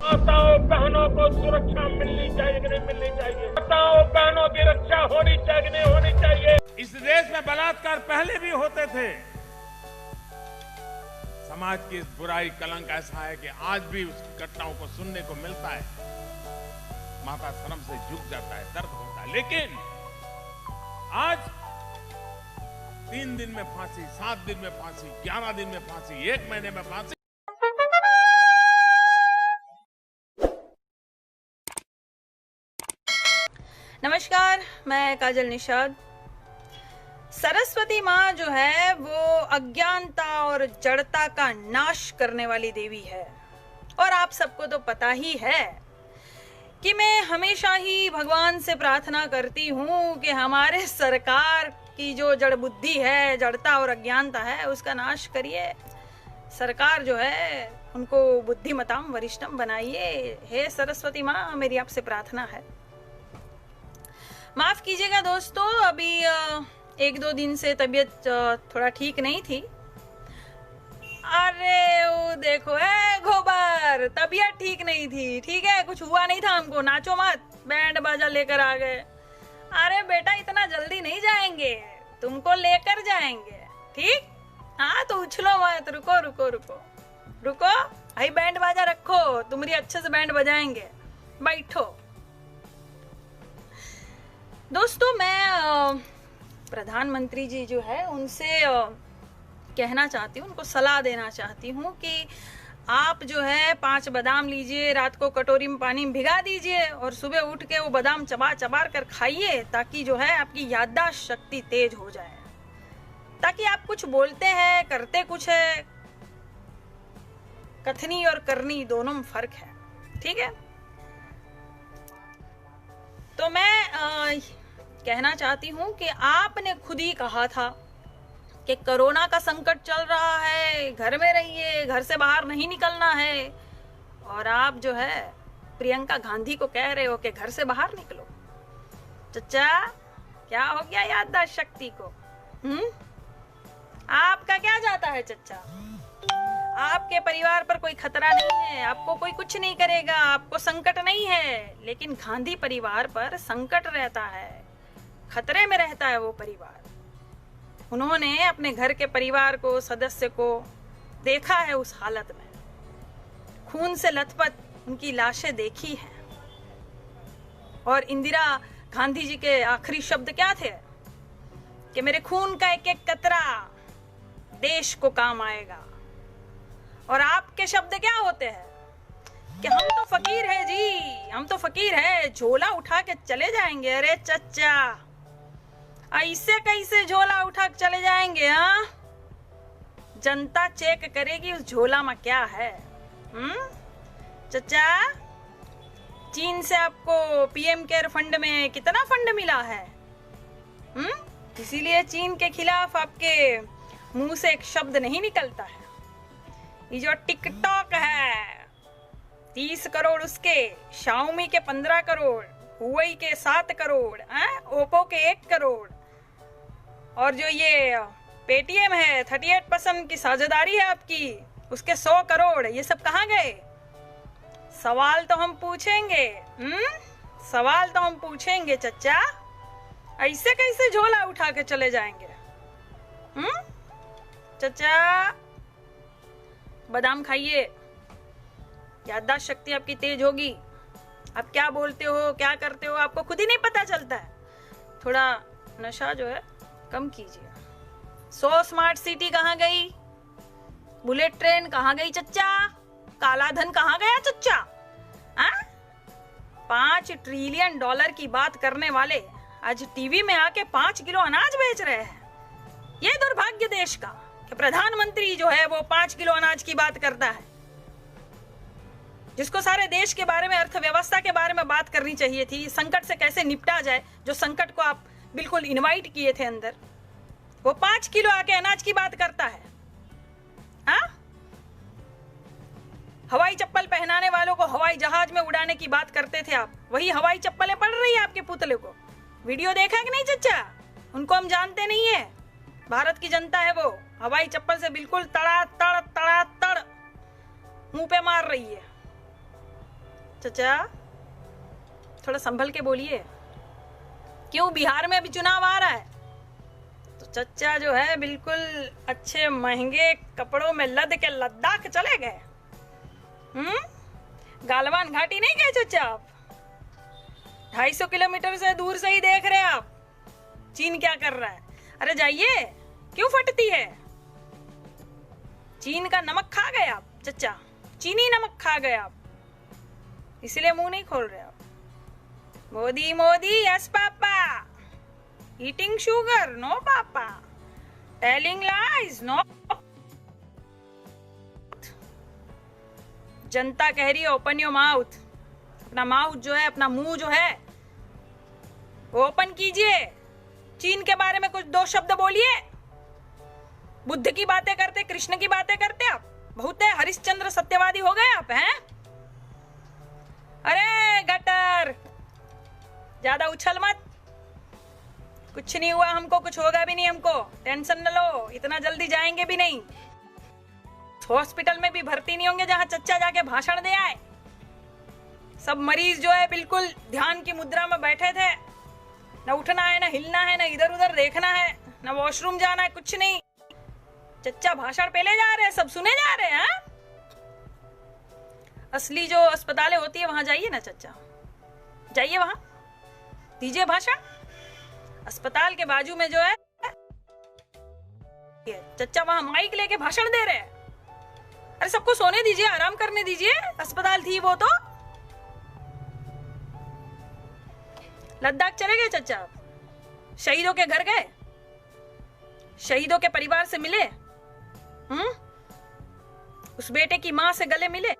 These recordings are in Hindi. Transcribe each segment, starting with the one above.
माताओं बहनों को सुरक्षा मिलनी चाहिए कि नहीं मिलनी चाहिए? माताओं बहनों की रक्षा होनी चाहिए कि नहीं होनी चाहिए? इस देश में बलात्कार पहले भी होते थे। समाज की इस बुराई कलंक ऐसा है कि आज भी उस घटनाओं को सुनने को मिलता है। माता शर्म से झुक जाता है, दर्द होता है। लेकिन आज 3 दिन में फांसी, 7 दिन में फांसी, 11 दिन में फांसी, 1 महीने में फांसी। नमस्कार, मैं काजल निषाद। सरस्वती माँ जो है वो अज्ञानता और जड़ता का नाश करने वाली देवी है। और आप सबको तो पता ही है कि मैं हमेशा ही भगवान से प्रार्थना करती हूँ कि हमारे सरकार की जो जड़ बुद्धि है, जड़ता और अज्ञानता है, उसका नाश करिए। सरकार जो है उनको बुद्धिमताम वरिष्ठम बनाइए। हे सरस्वती माँ, मेरी आपसे प्रार्थना है। माफ कीजिएगा दोस्तों, अभी 1-2 दिन से तबीयत थोड़ा ठीक नहीं थी। अरे वो देखो गोबर, तबीयत ठीक नहीं थी, ठीक है, कुछ हुआ नहीं था हमको। नाचो मत, बैंड बाजा लेकर आ गए। अरे बेटा, इतना जल्दी नहीं जाएंगे, तुमको लेकर जाएंगे, ठीक? हाँ तो उछलो मत, रुको रुको रुको रुको, भाई बैंड बाजा रखो, तुम्हारी अच्छे से बैंड बजाएंगे, बैठो। दोस्तों, मैं प्रधानमंत्री जी जो है उनसे कहना चाहती हूँ, उनको सलाह देना चाहती हूँ कि आप जो है 5 बादाम लीजिए, रात को कटोरी में पानी में भिगा दीजिए और सुबह उठ के वो बादाम चबा चबार कर खाइए, ताकि जो है आपकी याददाश्त शक्ति तेज हो जाए, ताकि आप कुछ बोलते हैं, करते कुछ है। कथनी और करनी दोनों में फर्क है, ठीक है? तो मैं कहना चाहती हूँ कि आपने खुद ही कहा था कि कोरोना का संकट चल रहा है, घर में रहिए, घर से बाहर नहीं निकलना है। और आप जो है प्रियंका गांधी को कह रहे हो कि घर से बाहर निकलो। चचा, क्या हो गया याददाश्त शक्ति को? आपका क्या जाता है चचा? आपके परिवार पर कोई खतरा नहीं है, आपको कोई कुछ नहीं करेगा, आपको संकट नहीं है। लेकिन गांधी परिवार पर संकट रहता है, खतरे में रहता है वो परिवार। उन्होंने अपने घर के परिवार को, सदस्य को देखा है उस हालत में, खून से लथपथ उनकी लाशें देखी हैं। और इंदिरा गांधी जी के आखिरी शब्द क्या थे? कि मेरे खून का एक एक कतरा देश को काम आएगा। और आपके शब्द क्या होते हैं? कि हम तो फकीर है जी, हम तो फकीर है, झोला उठा के चले जाएंगे। अरे चचा, ऐसे कैसे झोला उठा के चले जाएंगे? हाँ, जनता चेक करेगी उस झोला में क्या है। चचा, चीन से आपको पीएम केयर फंड में कितना फंड मिला है? इसीलिए चीन के खिलाफ आपके मुंह से एक शब्द नहीं निकलता है। ये जो टिकटॉक है, 30 करोड़ उसके, शाओमी के 15 करोड़, हुआई के 7 करोड़, ओप्पो के 1 करोड़, और जो ये पेटीएम है 38% की साझेदारी है आपकी, उसके 100 करोड़, ये सब कहाँ गए? सवाल तो हम पूछेंगे, सवाल तो हम पूछेंगे चचा। ऐसे कैसे झोला उठा के चले जाएंगे? चचा, बादाम खाइए, याददाश्त शक्ति आपकी तेज होगी। आप क्या बोलते हो, क्या करते हो, आपको खुद ही नहीं पता चलता है। थोड़ा नशा जो है कम कीजिए। 100 स्मार्ट सिटी कहाँ गई? बुलेट ट्रेन कहाँ गई चच्चा? काला धन कहाँ गया चच्चा? 5 ट्रिलियन डॉलर की बात करने वाले आज टीवी में आके 5 किलो अनाज बेच रहे हैं। ये दुर्भाग्य देश का कि प्रधानमंत्री जो है वो 5 किलो अनाज की बात करता है, जिसको सारे देश के बारे में, अर्थव्यवस्था के बारे में बात करनी चाहिए थी। संकट से कैसे निपटा जाए, जो संकट को आप बिल्कुल इनवाइट किए थे अंदर, वो 5 किलो आके अनाज की बात करता है। हवाई चप्पल पहनाने वालों को हवाई जहाज में उड़ाने की बात करते थे आप, वही हवाई चप्पलें पड़ रही है आपके पुतले को। वीडियो देखा है कि नहीं चच्चा? उनको हम जानते नहीं है, भारत की जनता है वो, हवाई चप्पल से बिल्कुल तड़ा तड़ मुंह पे मार रही है। चचा थोड़ा संभल के बोलिए। क्यों, बिहार में अभी चुनाव आ रहा है तो चचा जो है बिल्कुल अच्छे महंगे कपड़ों में लद के लद्दाख चले गए। गालवान घाटी नहीं गए चचा आप? 250 किलोमीटर से दूर से ही देख रहे हैं आप चीन क्या कर रहा है। अरे जाइए, क्यों फटती है? चीन का नमक खा गए आप चचा, चीनी नमक खा गए आप, इसलिए मुंह नहीं खोल रहे आप। Modi Modi yes papa, eating sugar no papa, telling lies no. जनता कह रही है ओपन योर माउथ। अपना माउथ जो है, अपना मुंह जो है वो ओपन कीजिए। चीन के बारे में कुछ दो शब्द बोलिए। बुद्ध की बातें करते, कृष्ण की बातें करते आप, बहुत है हरिश्चंद्र सत्यवादी हो गए आप हैं। अरे गटर, ज्यादा उछल मत। कुछ नहीं हुआ हमको, कुछ होगा भी नहीं हमको, टेंशन न लो। इतना जल्दी जाएंगे भी नहीं, हॉस्पिटल में भी भर्ती नहीं होंगे जहां चच्चा जाके भाषण दे आए। सब मरीज जो है बिल्कुल ध्यान की मुद्रा में बैठे थे। न उठना है, न हिलना है, न इधर उधर देखना है, न वॉशरूम जाना है, कुछ नहीं। चच्चा भाषण पहले जा रहे हैं, सब सुने जा रहे हैं। असली जो अस्पतालें होती है वहां जाइए ना चच्चा, जाइए वहां दीजिए भाषण। अस्पताल के बाजू में जो है चच्चा वहां माइक लेके भाषण दे रहे हैं। अरे सबको सोने दीजिए, आराम करने दीजिए। अस्पताल थी वो तो। लद्दाख चले गए चच्चा, शहीदों के घर गए, शहीदों के परिवार से मिले, उस बेटे की मां से गले मिले,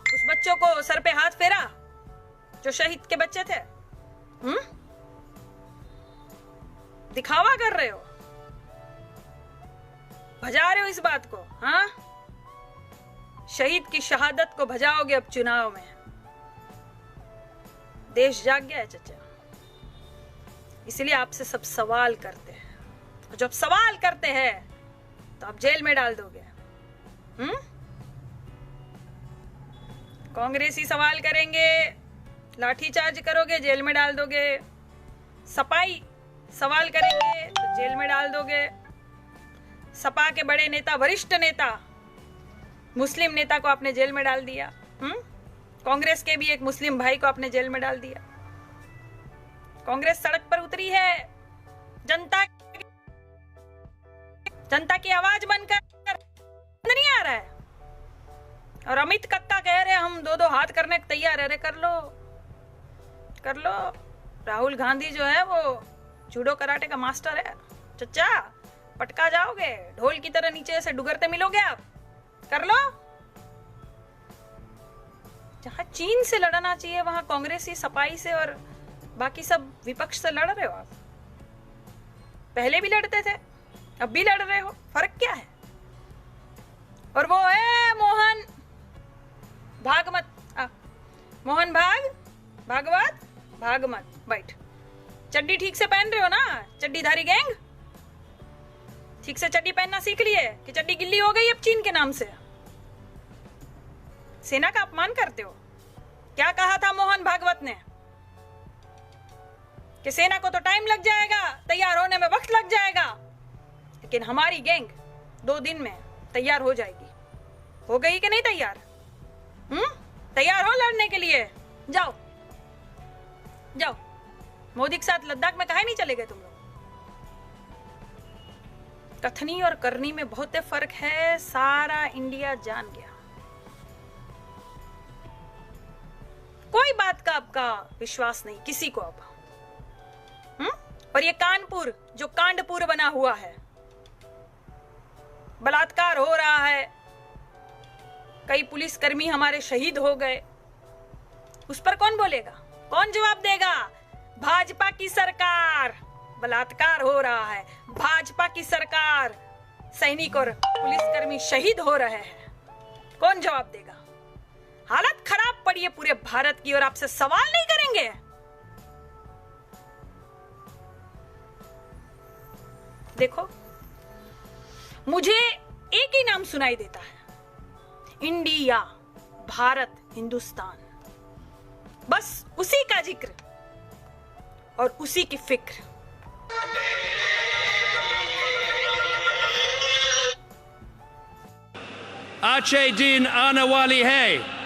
उस बच्चों को सर पे हाथ फेरा जो शहीद के बच्चे थे। दिखावा कर रहे हो, भजा रहे हो इस बात को। हाँ, शहीद की शहादत को भजाओगे अब चुनाव में। देश जाग गया है चचा, इसलिए आपसे सब सवाल करते हैं। और जब सवाल करते हैं तो आप जेल में डाल दोगे। कांग्रेसी सवाल करेंगे, लाठीचार्ज करोगे, जेल में डाल दोगे। सपाई सवाल करेंगे तो जेल में डाल दोगे। सपा के बड़े नेता, वरिष्ठ नेता, मुस्लिम नेता को आपने जेल में डाल दिया। कांग्रेस के भी एक मुस्लिम भाई को आपने जेल में डाल दिया। कांग्रेस सड़क पर उतरी है जनता की आवाज बनकर, नहीं आ रहा है। और अमित कक्का कह रहे हम दो हाथ करने को तैयार है। अरे कर लो, कर लो। राहुल गांधी जो है वो जूडो कराटे का मास्टर है चच्चा, पटका जाओगे, ढोल की तरह नीचे से डुगरते मिलोगे आप। कर लो। जहां चीन से लड़ना चाहिए वहां कांग्रेसी सपाई से और बाकी सब विपक्ष से लड़ रहे हो आप। पहले भी लड़ते थे, अब भी लड़ रहे हो, फर्क क्या है? और वो है मोहन भागवत, मोहन भागवत भागमत। बैठ, चड्डी ठीक से पहन रहे हो ना? चड्डीधारी गैंग ठीक से चड्डी पहनना सीख लिए कि चड्डी गिल्ली हो गई अब चीन के नाम से? सेना का अपमान करते हो। क्या कहा था मोहन भागवत ने कि सेना को तो टाइम लग जाएगा, तैयार होने में वक्त लग जाएगा, लेकिन हमारी गैंग 2 दिन में तैयार हो जाएगी। हो गई कि नहीं तैयार? तैयार हो लड़ने के लिए? जाओ जाओ। मोदी के साथ लद्दाख में काहे नहीं चले गए तुम लोग? कथनी और करनी में बहुत फर्क है, सारा इंडिया जान गया। कोई बात का आपका विश्वास नहीं किसी को अब। और ये कानपुर जो कांडपुर बना हुआ है, बलात्कार हो रहा है, कई पुलिसकर्मी हमारे शहीद हो गए, उस पर कौन बोलेगा? कौन जवाब देगा? भाजपा की सरकार। बलात्कार हो रहा है, भाजपा की सरकार, सैनिक और पुलिसकर्मी शहीद हो रहे हैं, कौन जवाब देगा? हालत खराब पड़ी है पूरे भारत की और आपसे सवाल नहीं करेंगे? देखो, मुझे एक ही नाम सुनाई देता है, इंडिया। भारत हिंदुस्तान, बस उसी का जिक्र और उसी की फिक्र। अच्छे दिन आने वाली है।